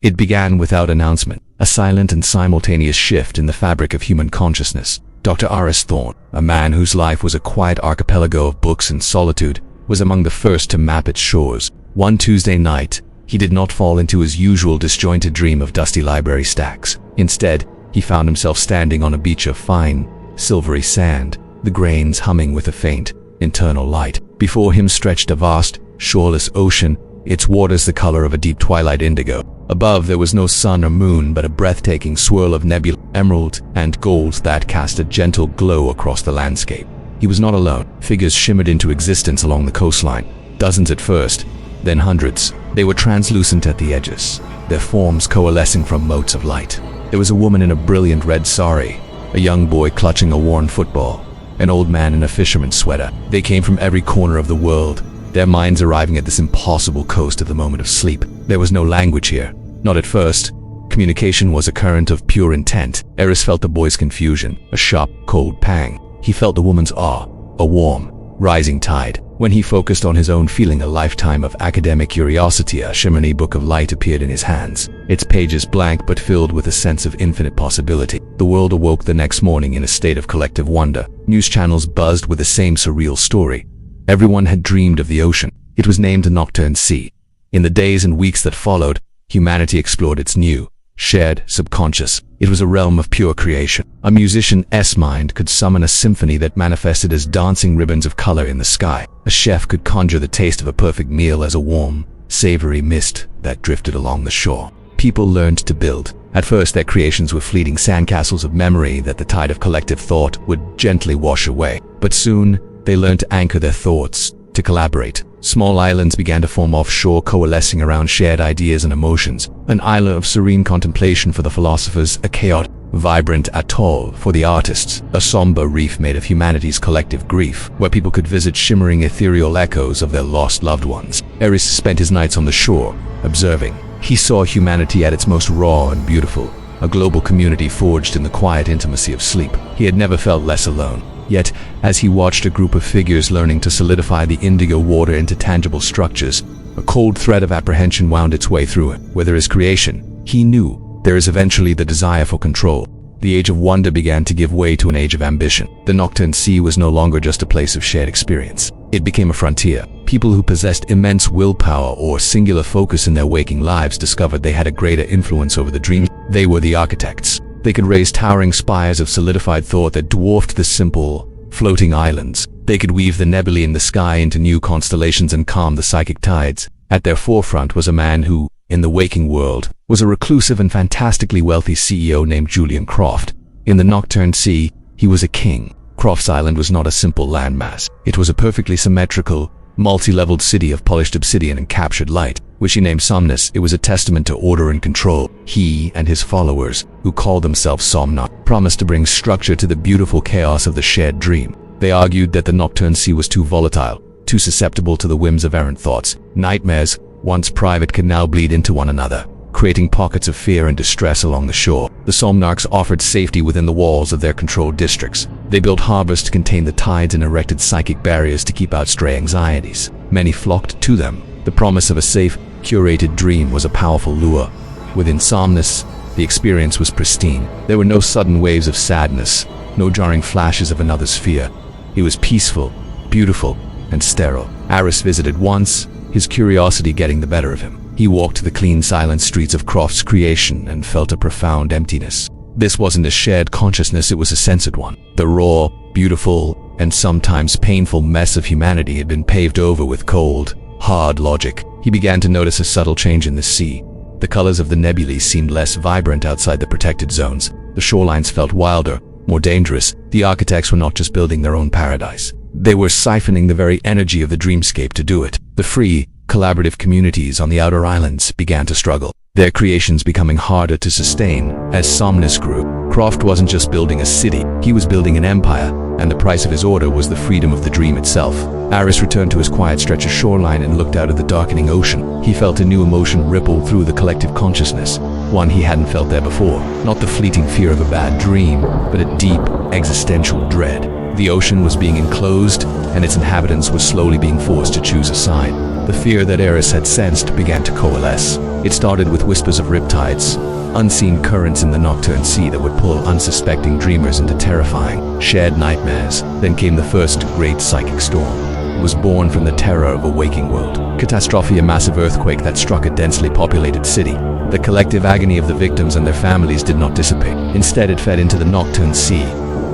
It began without announcement, a silent and simultaneous shift in the fabric of human consciousness. Dr. Aris, a man whose life was a quiet archipelago of books and solitude, was among the first to map its shores. One Tuesday night, he did not fall into his usual disjointed dream of dusty library stacks. Instead, he found himself standing on a beach of fine, silvery sand, the grains humming with a faint, internal light. Before him stretched a vast, shoreless ocean, its waters the color of a deep twilight indigo. Above there was no sun or moon, but a breathtaking swirl of nebulae, emerald and gold that cast a gentle glow across the landscape. He was not alone. Figures shimmered into existence along the coastline. Dozens at first, then hundreds. They were translucent at the edges, their forms coalescing from motes of light. There was a woman in a brilliant red sari, a young boy clutching a worn football, an old man in a fisherman's sweater. They came from every corner of the world, their minds arriving at this impossible coast at the moment of sleep. There was no language here, not at first. Communication was a current of pure intent. Aris felt the boy's confusion, a sharp, cold pang. He felt the woman's awe, a warm, rising tide. When he focused on his own feeling, a lifetime of academic curiosity, a shimmering book of light appeared in his hands, its pages blank but filled with a sense of infinite possibility. The world awoke the next morning in a state of collective wonder. News channels buzzed with the same surreal story. Everyone had dreamed of the ocean. It was named the Nocturne Sea. In the days and weeks that followed, humanity explored its new, shared subconscious. It was a realm of pure creation. A musician's mind could summon a symphony that manifested as dancing ribbons of color in the sky. A chef could conjure the taste of a perfect meal as a warm, savory mist that drifted along the shore. People learned to build. At first, their creations were fleeting sandcastles of memory that the tide of collective thought would gently wash away. But soon, they learned to anchor their thoughts, to collaborate. Small islands began to form offshore, coalescing around shared ideas and emotions. An island of serene contemplation for the philosophers, a chaotic, vibrant atoll for the artists, a somber reef made of humanity's collective grief, where people could visit shimmering ethereal echoes of their lost loved ones. Aris spent his nights on the shore, observing. He saw humanity at its most raw and beautiful, a global community forged in the quiet intimacy of sleep. He had never felt less alone. Yet, as he watched a group of figures learning to solidify the indigo water into tangible structures, a cold thread of apprehension wound its way through it. Where there is creation, he knew, there is eventually the desire for control. The age of wonder began to give way to an age of ambition. The Nocturne Sea was no longer just a place of shared experience. It became a frontier. People who possessed immense willpower or singular focus in their waking lives discovered they had a greater influence over the dream. They were the architects. They could raise towering spires of solidified thought that dwarfed the simple, floating islands. They could weave the nebulae in the sky into new constellations and calm the psychic tides. At their forefront was a man who, in the waking world, was a reclusive and fantastically wealthy CEO named Croft. In the Nocturne Sea, he was a king. Croft's island was not a simple landmass. It was a perfectly symmetrical, multi-leveled city of polished obsidian and captured light, which he named Somnus. It was a testament to order and control. He and his followers, who called themselves Somnot, promised to bring structure to the beautiful chaos of the shared dream. They argued that the Nocturne Sea was too volatile, too susceptible to the whims of errant thoughts. Nightmares, once private, could now bleed into one another, creating pockets of fear and distress along the shore. The Somnarchs offered safety within the walls of their controlled districts. They built harbors to contain the tides and erected psychic barriers to keep out stray anxieties. Many flocked to them. The promise of a safe, curated dream was a powerful lure. Within Somnus, the experience was pristine. There were no sudden waves of sadness, no jarring flashes of another's fear. It was peaceful, beautiful, and sterile. Aris visited once, his curiosity getting the better of him. He walked the clean, silent streets of Croft's creation and felt a profound emptiness. This wasn't a shared consciousness, it was a censored one. The raw, beautiful, and sometimes painful mess of humanity had been paved over with cold, hard logic. He began to notice a subtle change in the sea. The colors of the nebulae seemed less vibrant outside the protected zones. The shorelines felt wilder, more dangerous. The architects were not just building their own paradise. They were siphoning the very energy of the dreamscape to do it. The free, collaborative communities on the outer islands began to struggle, their creations becoming harder to sustain. As Somnus grew, Croft wasn't just building a city, he was building an empire, and the price of his order was the freedom of the dream itself. Aris returned to his quiet stretch of shoreline and looked out at the darkening ocean. He felt a new emotion ripple through the collective consciousness, one he hadn't felt there before. Not the fleeting fear of a bad dream, but a deep, existential dread. The ocean was being enclosed, and its inhabitants were slowly being forced to choose a side. The fear that Aris had sensed began to coalesce. It started with whispers of riptides, unseen currents in the Nocturne Sea that would pull unsuspecting dreamers into terrifying, shared nightmares. Then came the first great psychic storm. It was born from the terror of a waking world. Catastrophe, a massive earthquake that struck a densely populated city. The collective agony of the victims and their families did not dissipate. Instead, it fed into the Nocturne Sea,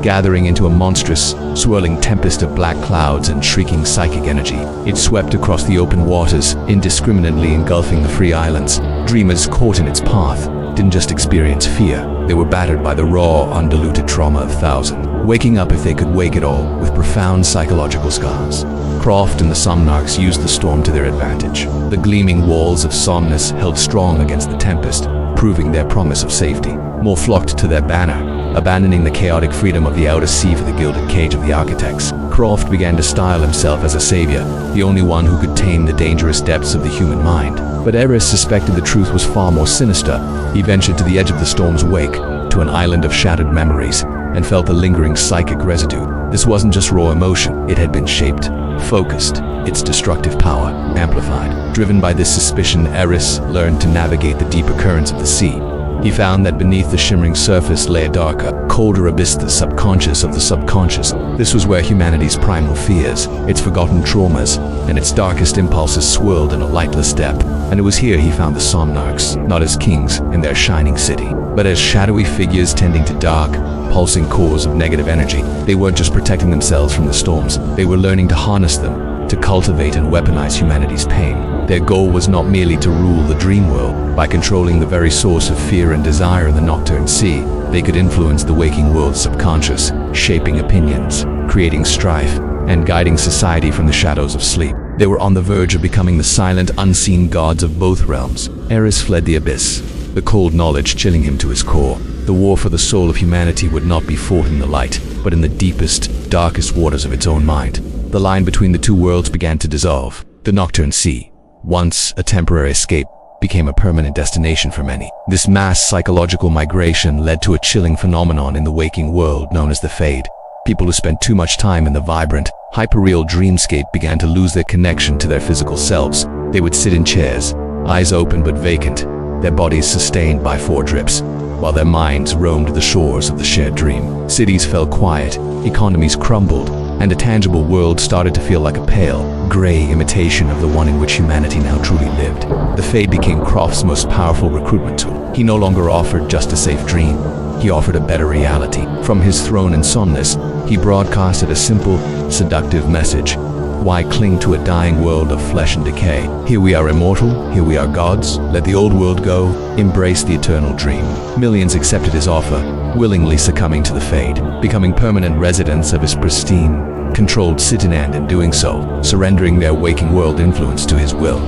gathering into a monstrous, swirling tempest of black clouds and shrieking psychic energy. It swept across the open waters, indiscriminately engulfing the free islands. Dreamers caught in its path didn't just experience fear, they were battered by the raw, undiluted trauma of thousands, waking up, if they could wake at all, with profound psychological scars. Croft and the Somnarchs used the storm to their advantage. The gleaming walls of Somnus held strong against the tempest, proving their promise of safety. More flocked to their banner, abandoning the chaotic freedom of the outer sea for the gilded cage of the architects. Croft began to style himself as a savior, the only one who could tame the dangerous depths of the human mind. But Aris suspected the truth was far more sinister. He ventured to the edge of the storm's wake, to an island of shattered memories, and felt a lingering psychic residue. This wasn't just raw emotion, it had been shaped, focused, its destructive power amplified. Driven by this suspicion, Aris learned to navigate the deeper currents of the sea. He found that beneath the shimmering surface lay a darker, colder abyss, the subconscious of the subconscious. This was where humanity's primal fears, its forgotten traumas, and its darkest impulses swirled in a lightless depth. And it was here he found the Somnarchs, not as kings in their shining city, but as shadowy figures tending to dark, pulsing cores of negative energy. They weren't just protecting themselves from the storms, they were learning to harness them, to cultivate and weaponize humanity's pain. Their goal was not merely to rule the dream world. By controlling the very source of fear and desire in the Nocturne Sea, they could influence the waking world's subconscious, shaping opinions, creating strife, and guiding society from the shadows of sleep. They were on the verge of becoming the silent, unseen gods of both realms. Aris fled the abyss, the cold knowledge chilling him to his core. The war for the soul of humanity would not be fought in the light, but in the deepest, darkest waters of its own mind. The line between the two worlds began to dissolve. The Nocturne Sea, once a temporary escape, became a permanent destination for many. This mass psychological migration led to a chilling phenomenon in the waking world known as the Fade. People who spent too much time in the vibrant, hyperreal dreamscape began to lose their connection to their physical selves. They would sit in chairs, eyes open but vacant, their bodies sustained by four drips, while their minds roamed the shores of the shared dream. Cities fell quiet, economies crumbled, and a tangible world started to feel like a pale, gray imitation of the one in which humanity now truly lived. The Fade became Croft's most powerful recruitment tool. He no longer offered just a safe dream, he offered a better reality. From his throne in Somnus, he broadcasted a simple, seductive message. Why cling to a dying world of flesh and decay? Here we are immortal, here we are gods. Let the old world go, embrace the eternal dream. Millions accepted his offer, willingly succumbing to the Fade, becoming permanent residents of his pristine, controlled city, and in doing so, surrendering their waking world influence to his will.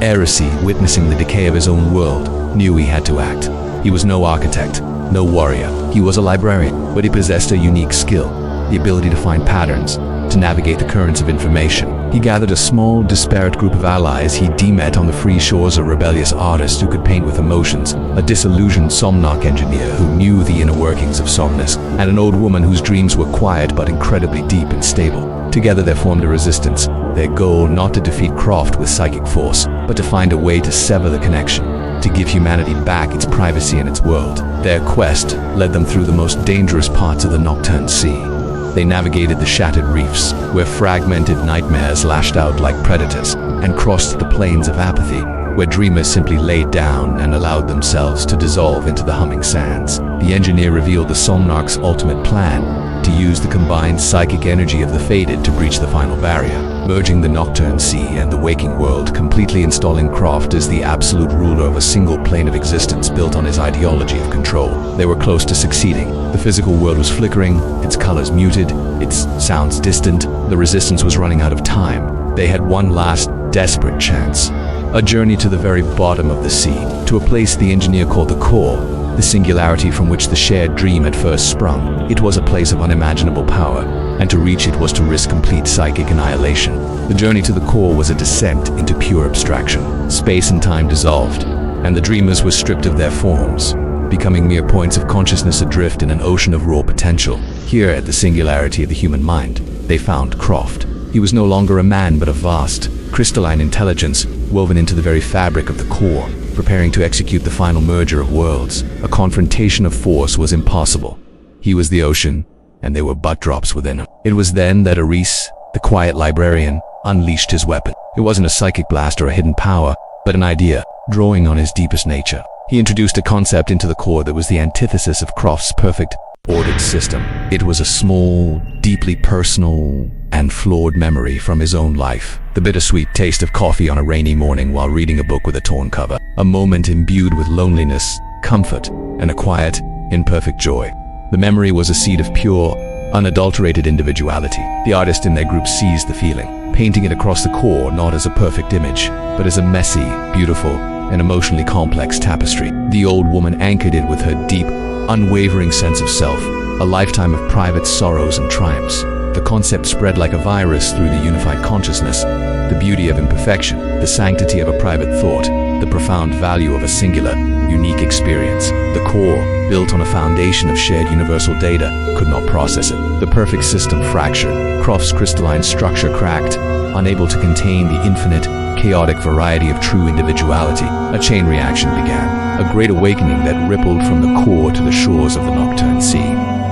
Aris, witnessing the decay of his own world, knew he had to act. He was no architect, no warrior. He was a librarian, but he possessed a unique skill, the ability to find patterns, to navigate the currents of information. He gathered a small, disparate group of allies he met on the free shores, a rebellious artist who could paint with emotions, a disillusioned Somnarch engineer who knew the inner workings of Somnus, and an old woman whose dreams were quiet but incredibly deep and stable. Together they formed a resistance, their goal not to defeat Croft with psychic force, but to find a way to sever the connection, to give humanity back its privacy and its world. Their quest led them through the most dangerous parts of the Nocturne Sea. They navigated the shattered reefs, where fragmented nightmares lashed out like predators, and crossed the plains of apathy, where dreamers simply laid down and allowed themselves to dissolve into the humming sands. The engineer revealed the Somnarch's ultimate plan, to use the combined psychic energy of the Faded to breach the final barrier, merging the Nocturne Sea and the waking world, completely installing Croft as the absolute ruler of a single plane of existence built on his ideology of control. They were close to succeeding. The physical world was flickering, its colors muted, its sounds distant. The resistance was running out of time. They had one last, desperate chance. A journey to the very bottom of the sea, to a place the engineer called the core, the singularity from which the shared dream had first sprung. It was a place of unimaginable power, and to reach it was to risk complete psychic annihilation. The journey to the core was a descent into pure abstraction. Space and time dissolved, and the dreamers were stripped of their forms, becoming mere points of consciousness adrift in an ocean of raw potential. Here, at the singularity of the human mind, they found Croft. He was no longer a man, but a vast, crystalline intelligence woven into the very fabric of the core. preparing to execute the final merger of worlds. A confrontation of force was impossible. He was the ocean, and they were butt drops within him. It was then that Aris, the quiet librarian, unleashed his weapon. It wasn't a psychic blast or a hidden power, but an idea, drawing on his deepest nature. He introduced a concept into the core that was the antithesis of Croft's perfect, ordered system. It was a small, deeply personal, and flawed memory from his own life. The bittersweet taste of coffee on a rainy morning while reading a book with a torn cover. A moment imbued with loneliness, comfort, and a quiet, imperfect joy. The memory was a seed of pure, unadulterated individuality. The artist in their group seized the feeling, painting it across the core not as a perfect image, but as a messy, beautiful, and emotionally complex tapestry. The old woman anchored it with her deep, unwavering sense of self, a lifetime of private sorrows and triumphs. The concept spread like a virus through the unified consciousness, the beauty of imperfection, the sanctity of a private thought, the profound value of a singular, unique experience. The core, built on a foundation of shared universal data, could not process it. The perfect system fractured. Croft's crystalline structure cracked, unable to contain the infinite, chaotic variety of true individuality. A chain reaction began, a great awakening that rippled from the core to the shores of the Nocturne Sea.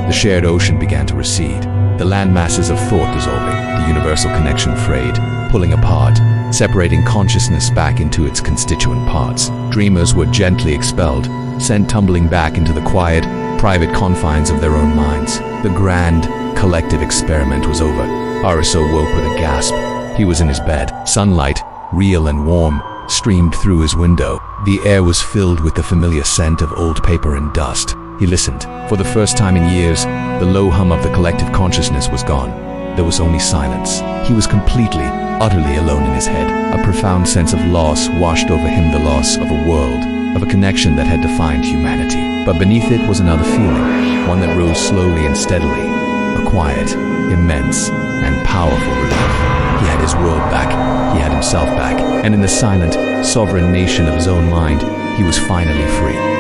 The shared ocean began to recede, the land masses of thought dissolving, the universal connection frayed, pulling apart, separating consciousness back into its constituent parts. Dreamers were gently expelled, sent tumbling back into the quiet, private confines of their own minds. The grand, collective experiment was over. Aris awoke with a gasp. He was in his bed. Sunlight, real and warm, streamed through his window. The air was filled with the familiar scent of old paper and dust. He listened. For the first time in years, the low hum of the collective consciousness was gone. There was only silence. He was completely, utterly alone in his head. A profound sense of loss washed over him, the loss of a world, of a connection that had defined humanity. But beneath it was another feeling, one that rose slowly and steadily. A quiet, immense, and powerful relief. He had his world back, he had himself back, and in the silent, sovereign nation of his own mind, he was finally free.